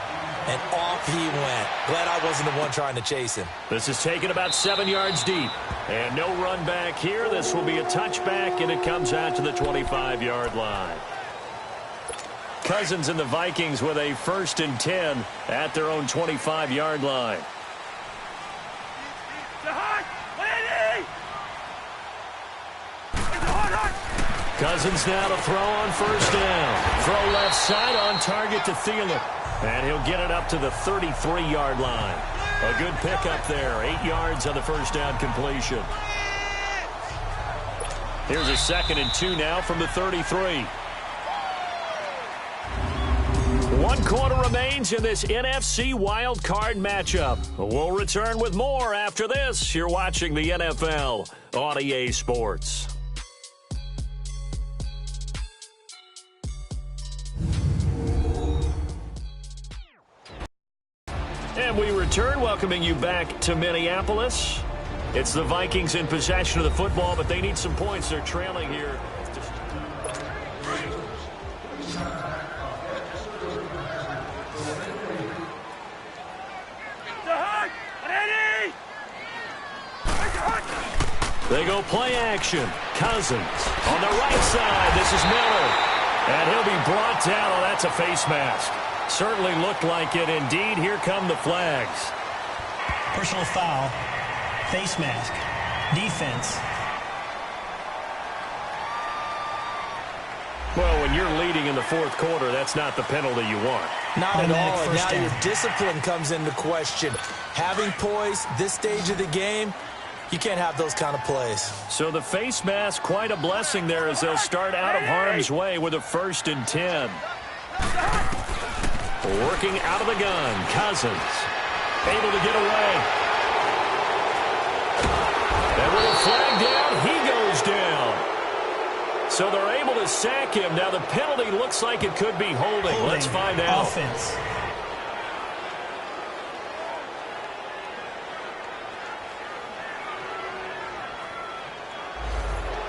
And off he went. Glad I wasn't the one trying to chase him. This is taken about 7 yards deep. And no run back here. This will be a touchback, and it comes out to the 25-yard line. Cousins and the Vikings with a 1st and 10 at their own 25-yard line. Cousins now to throw on 1st down. Throw left side on target to Thielen. And he'll get it up to the 33-yard line. A good pickup there. 8 yards on the 1st down completion. Here's a 2nd and 2 now from the 33. 1 quarter remains in this NFC wild card matchup. We'll return with more after this. You're watching the NFL on EA Sports. And we return, welcoming you back to Minneapolis. It's the Vikings in possession of the football, but they need some points. They're trailing here. They go play action. Cousins on the right side. This is Miller. And he'll be brought down. Oh, that's a face mask. Certainly looked like it. Indeed, here come the flags. Personal foul, face mask, defense. Well, when you're leading in the 4th quarter, that's not the penalty you want. Not at all. And now your discipline comes into question. Having poise this stage of the game, you can't have those kind of plays. So the face mask, quite a blessing there as they'll start out of harm's way with a 1st and 10. Working out of the gun, Cousins able to get away. And with a flag down, he goes down. So they're able to sack him. Now the penalty looks like it could be holding. Let's find out. Offense.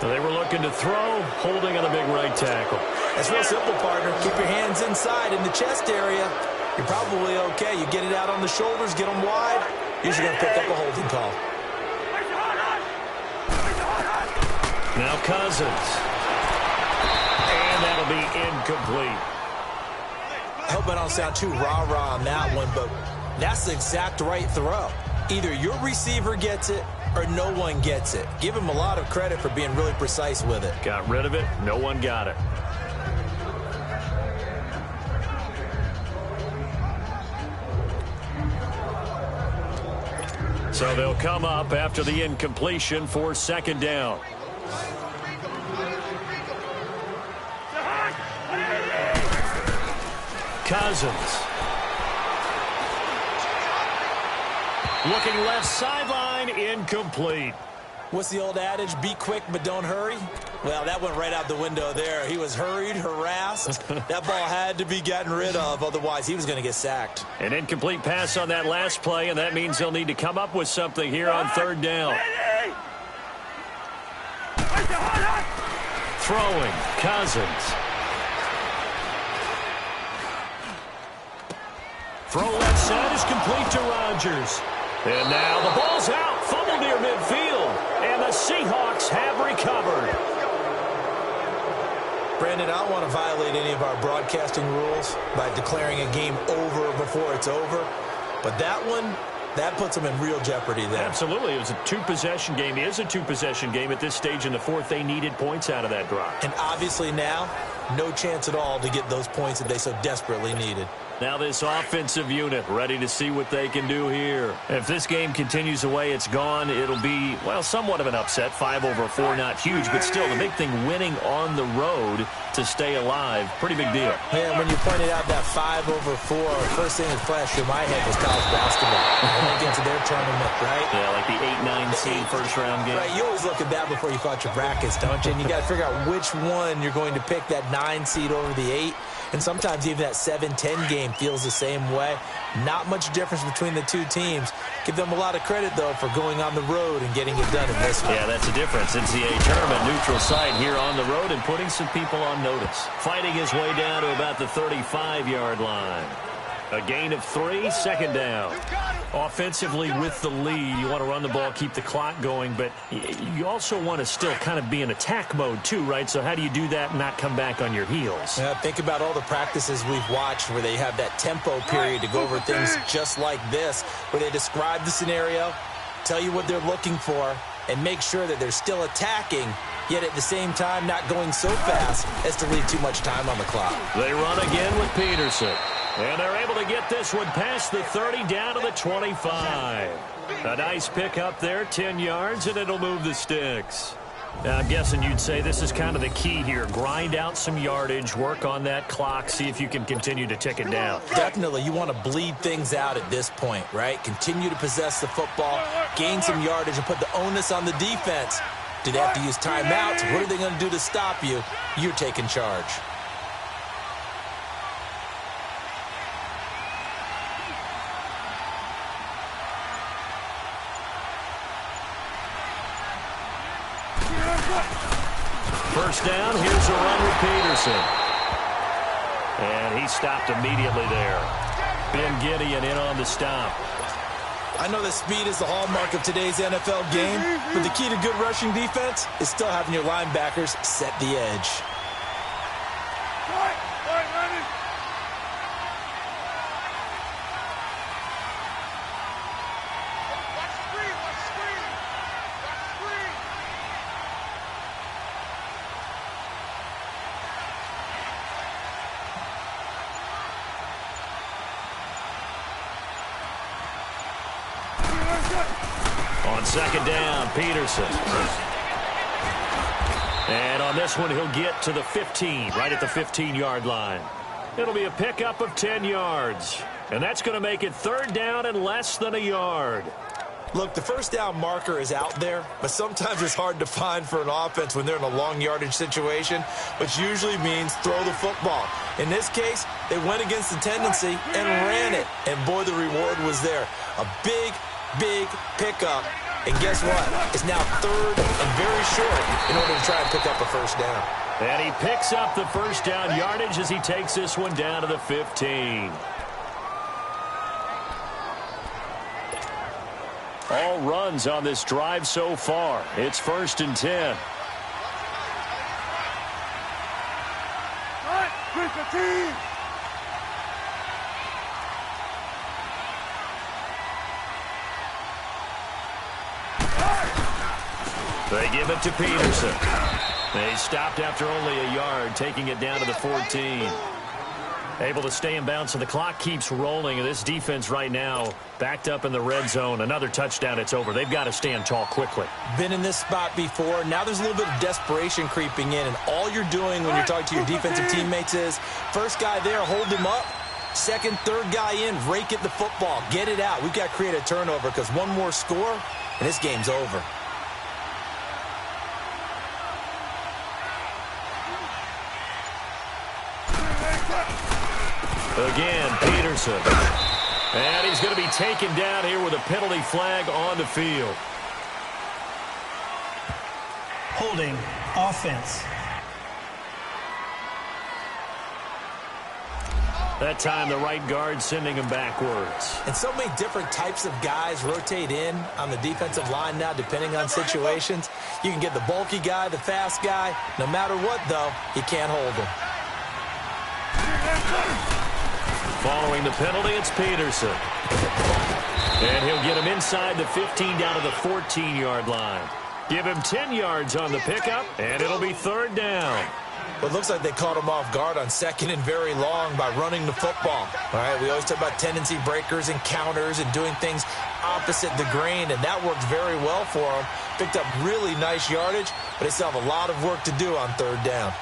They were looking to throw, holding on the big right tackle. That's real simple, partner. Keep your hands inside in the chest area. you're probably okay. You get it out on the shoulders, get them wide, usually going to pick up a holding call. Now Cousins. And that'll be incomplete. I hope I don't sound too rah-rah on that one, but that's the exact right throw. Either your receiver gets it or no one gets it. Give him a lot of credit for being really precise with it. Got rid of it. No one got it. So they'll come up after the incompletion for second down. Cousins. Looking left sideline, incomplete. What's the old adage? Be quick, but don't hurry. Well, that went right out the window there. He was hurried, harassed. That ball had to be gotten rid of. Otherwise, he was going to get sacked. An incomplete pass on that last play, and that means they'll need to come up with something here on third down. Throwing, Cousins. Throw left side is complete to Rodgers. And now the ball's out. Fumble near midfield. And the Seahawks have recovered. Brandon, I don't want to violate any of our broadcasting rules by declaring a game over before it's over. But that one, that puts them in real jeopardy there. Absolutely. It was a two-possession game. It is a two-possession game at this stage in the fourth. They needed points out of that drive. And obviously now, no chance at all to get those points that they so desperately needed. Now this offensive unit ready to see what they can do here. If this game continues the way it's gone, it'll be, well, somewhat of an upset. 5-4, not huge, but still the big thing, winning on the road to stay alive. Pretty big deal. Man, when you pointed out that 5-4, first thing that flashed through my head was college basketball. When they get to their tournament, right? Yeah, like the 8-9 seed first-round game. Right, you always look at that before you thought your brackets, don't you? And you got to figure out which one you're going to pick, that 9 seed over the 8. And sometimes even that 7-10 game feels the same way. Not much difference between the two teams. Give them a lot of credit, though, for going on the road and getting it done in this one. Yeah, that's the difference. NCAA tournament, neutral site here on the road and putting some people on notice. Fighting his way down to about the 35-yard line. A gain of 3, second down. Offensively with the lead, you want to run the ball, keep the clock going, but you also want to still kind of be in attack mode too, right? So how do you do that and not come back on your heels? Yeah, think about all the practices we've watched where they have that tempo period to go over things just like this, where they describe the scenario, tell you what they're looking for, and make sure that they're still attacking, yet at the same time not going so fast as to leave too much time on the clock. They run again with Peterson. And they're able to get this one past the 30 down to the 25. A nice pick up there, 10 yards, and it'll move the sticks. Now, I'm guessing you'd say this is kind of the key here. Grind out some yardage, work on that clock, see if you can continue to tick it down. Definitely. You want to bleed things out at this point, right? Continue to possess the football, gain some yardage, and put the onus on the defense. Do they have to use timeouts? What are they going to do to stop you? You're taking charge. First down, here's a run with Peterson. And he stopped immediately there. Ben Gideon in on the stop. I know that speed is the hallmark of today's NFL game, but the key to good rushing defense is still having your linebackers set the edge. On second down, Peterson. And on this one, he'll get to the 15, right at the 15-yard line. It'll be a pickup of 10 yards. And that's going to make it third down and less than a yard. Look, the first down marker is out there, but sometimes it's hard to find for an offense when they're in a long yardage situation, which usually means throw the football. In this case, they went against the tendency and ran it. And boy, the reward was there. A big pickup. And guess what? It's now third and very short in order to try and pick up a first down. And he picks up the first down yardage as he takes this one down to the 15. All runs on this drive so far. It's 1st and 10. They give it to Peterson. They stopped after only a yard, taking it down to the 14. Able to stay in bounds, so the clock keeps rolling. This defense right now backed up in the red zone. Another touchdown, it's over. They've got to stand tall quickly. Been in this spot before. Now there's a little bit of desperation creeping in, and all you're doing when you're talking to your defensive teammates is, first guy there, hold him up. Second, third guy in, rake at the football. Get it out. We've got to create a turnover because one more score, and this game's over. Again, Peterson. And he's going to be taken down here with a penalty flag on the field. Holding offense. That time, the right guard sending him backwards. And so many different types of guys rotate in on the defensive line now, depending on situations. You can get the bulky guy, the fast guy. No matter what, though, you can't hold him. Following the penalty, it's Peterson. And he'll get him inside the 15 down to the 14-yard line. Give him 10 yards on the pickup, and it'll be 3rd down. Well, it looks like they caught him off guard on 2nd and very long by running the football. All right, we always talk about tendency breakers and counters and doing things opposite the grain, and that worked very well for them. Picked up really nice yardage, but they still have a lot of work to do on 3rd down.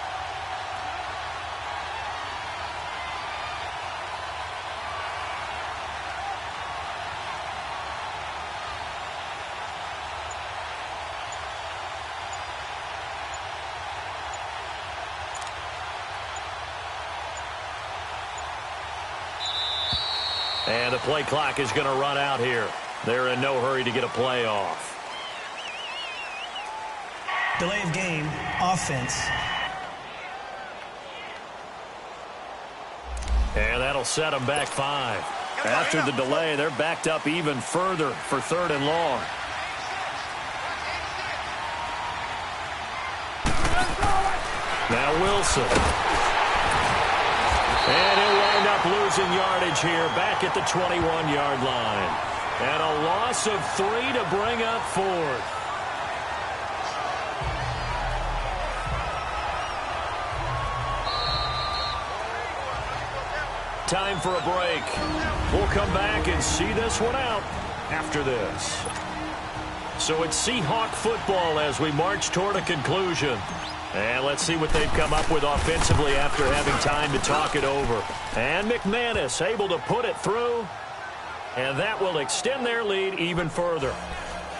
And the play clock is going to run out here. They're in no hurry to get a play off. Delay of game, offense. And that'll set them back 5. After the delay, they're backed up even further for 3rd and long. Now Wilson. And he'll wind up losing yardage here back at the 21-yard line. And a loss of 3 to bring up 4th. Time for a break. We'll come back and see this one out after this. So it's Seahawk football as we march toward a conclusion. And let's see what they've come up with offensively after having time to talk it over. And McManus able to put it through. And that will extend their lead even further.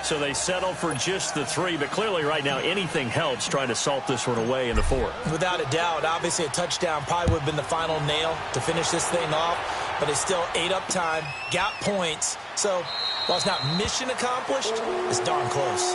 So they settle for just the 3. But clearly right now anything helps trying to salt this one away in the 4th. Without a doubt, obviously a touchdown probably would have been the final nail to finish this thing off. But it's still ate up time, got points. So while it's not mission accomplished, it's darn close.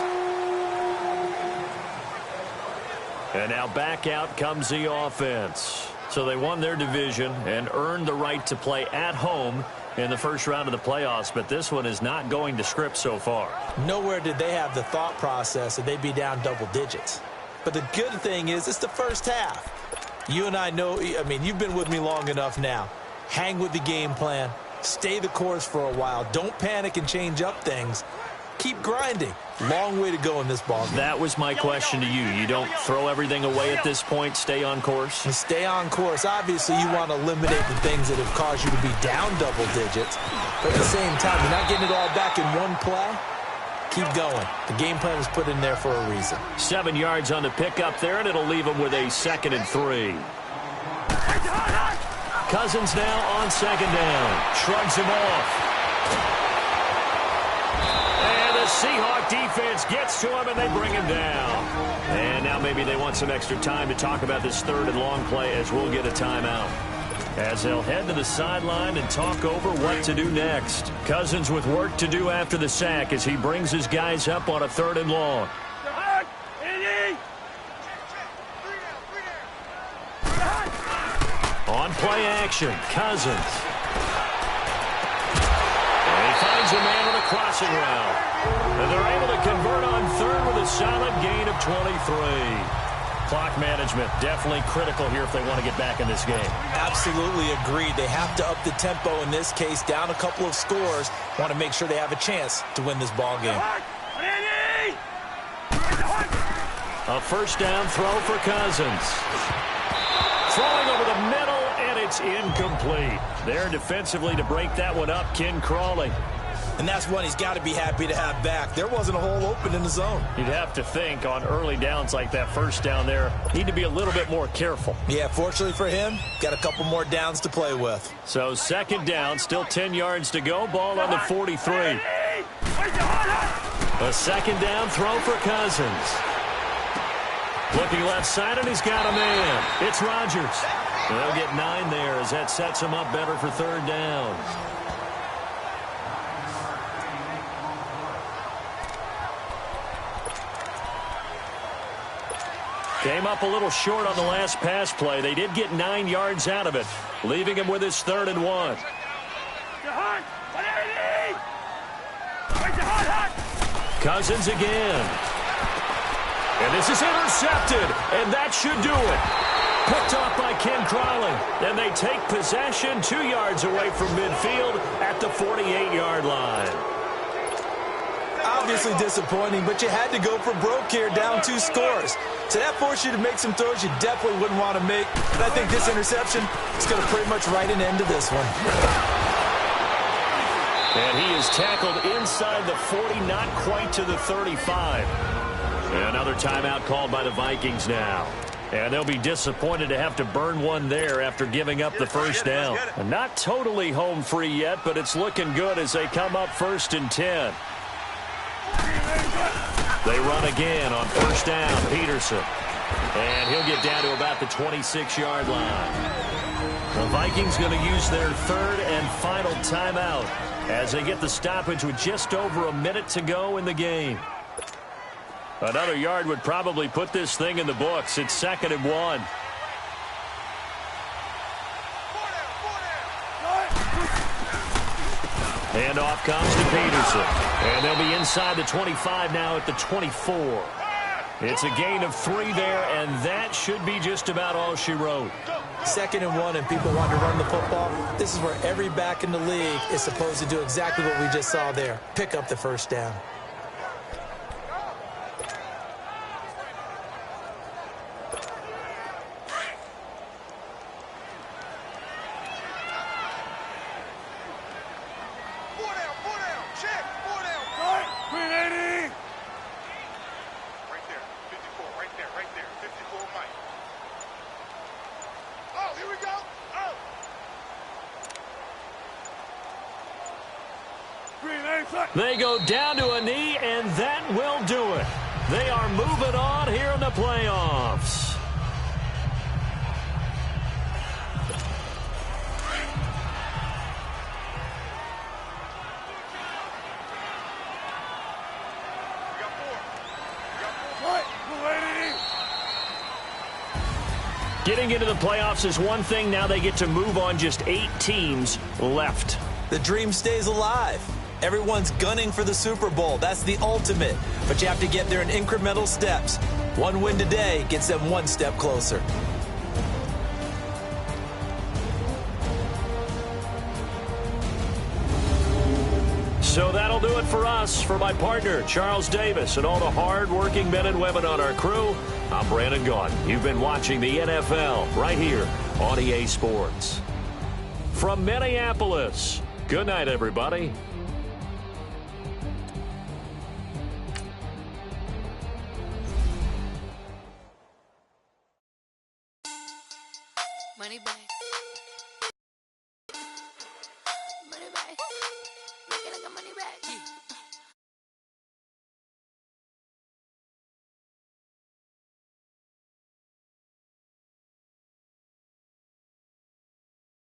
And now back out comes the offense. So they won their division and earned the right to play at home in the first round of the playoffs. But this one is not going to script so far. Nowhere did they have the thought process that they'd be down double digits. But the good thing is it's the first half. You and I know, I mean, you've been with me long enough now. Hang with the game plan. Stay the course for a while. Don't panic and change up things. Keep grinding. Long way to go in this ball game. That was my question to you. You don't throw everything away at this point. Stay on course? And stay on course. Obviously, you want to eliminate the things that have caused you to be down double digits. But at the same time, you're not getting it all back in one play. Keep going. The game plan was put in there for a reason. 7 yards on the pickup there, and it'll leave them with a 2nd and 3. Cousins now on 2nd down. Shrugs him off. And the Seahawk defense gets to him, and they bring him down. And now maybe they want some extra time to talk about this 3rd and long play as we'll get a timeout. As they'll head to the sideline and talk over what to do next. Cousins with work to do after the sack as he brings his guys up on a 3rd and long. On play action, Cousins. And he finds a man on the crossing route. And they're able to convert on third with a solid gain of 23. Clock management definitely critical here if they want to get back in this game. Absolutely agreed. They have to up the tempo in this case, down a couple of scores. Want to make sure they have a chance to win this ball game. A first down throw for Cousins. Throwing over the middle, and it's incomplete. There defensively to break that one up, Ken Crawley. And that's one he's got to be happy to have back. There wasn't a hole open in the zone. You'd have to think on early downs like that first down there, need to be a little bit more careful. Yeah, fortunately for him, got a couple more downs to play with. So second down, still 10 yards to go. Ball on the 43. A second down throw for Cousins. Looking left side, and he's got a man. It's Rodgers. They'll get 9 there as that sets him up better for third down. Came up a little short on the last pass play. They did get 9 yards out of it, leaving him with his 3rd and 1. Cousins again. And this is intercepted, and that should do it. Picked off by Ken Crawley. And they take possession 2 yards away from midfield at the 48-yard line. Obviously disappointing, but you had to go for broke here, down 2 scores. So that forced you to make some throws you definitely wouldn't want to make. But I think this interception is going to pretty much write an end to this one. And he is tackled inside the 40, not quite to the 35. And another timeout called by the Vikings now. And they'll be disappointed to have to burn one there after giving up the first down. And not totally home free yet, but it's looking good as they come up 1st and 10. They run again on first down, Peterson. And he'll get down to about the 26-yard line. The Vikings going to use their 3rd and final timeout as they get the stoppage with just over a minute to go in the game. Another yard would probably put this thing in the books. It's 2nd and 1. Handoff comes to Peterson. And they'll be inside the 25 now at the 24. It's a gain of 3 there, and that should be just about all she wrote. 2nd and 1, and people want to run the football. This is where every back in the league is supposed to do exactly what we just saw there. Pick up the first down. They go down to a knee, and that will do it. They are moving on here in the playoffs. Getting into the playoffs is one thing. Now they get to move on. Just 8 teams left. The dream stays alive. Everyone's gunning for the Super Bowl. That's the ultimate. But you have to get there in incremental steps. One win today gets them 1 step closer. So that'll do it for us. For my partner, Charles Davis, and all the hard-working men and women on our crew, I'm Brandon Gaudin. You've been watching the NFL right here on EA Sports. From Minneapolis, good night, everybody. Money back.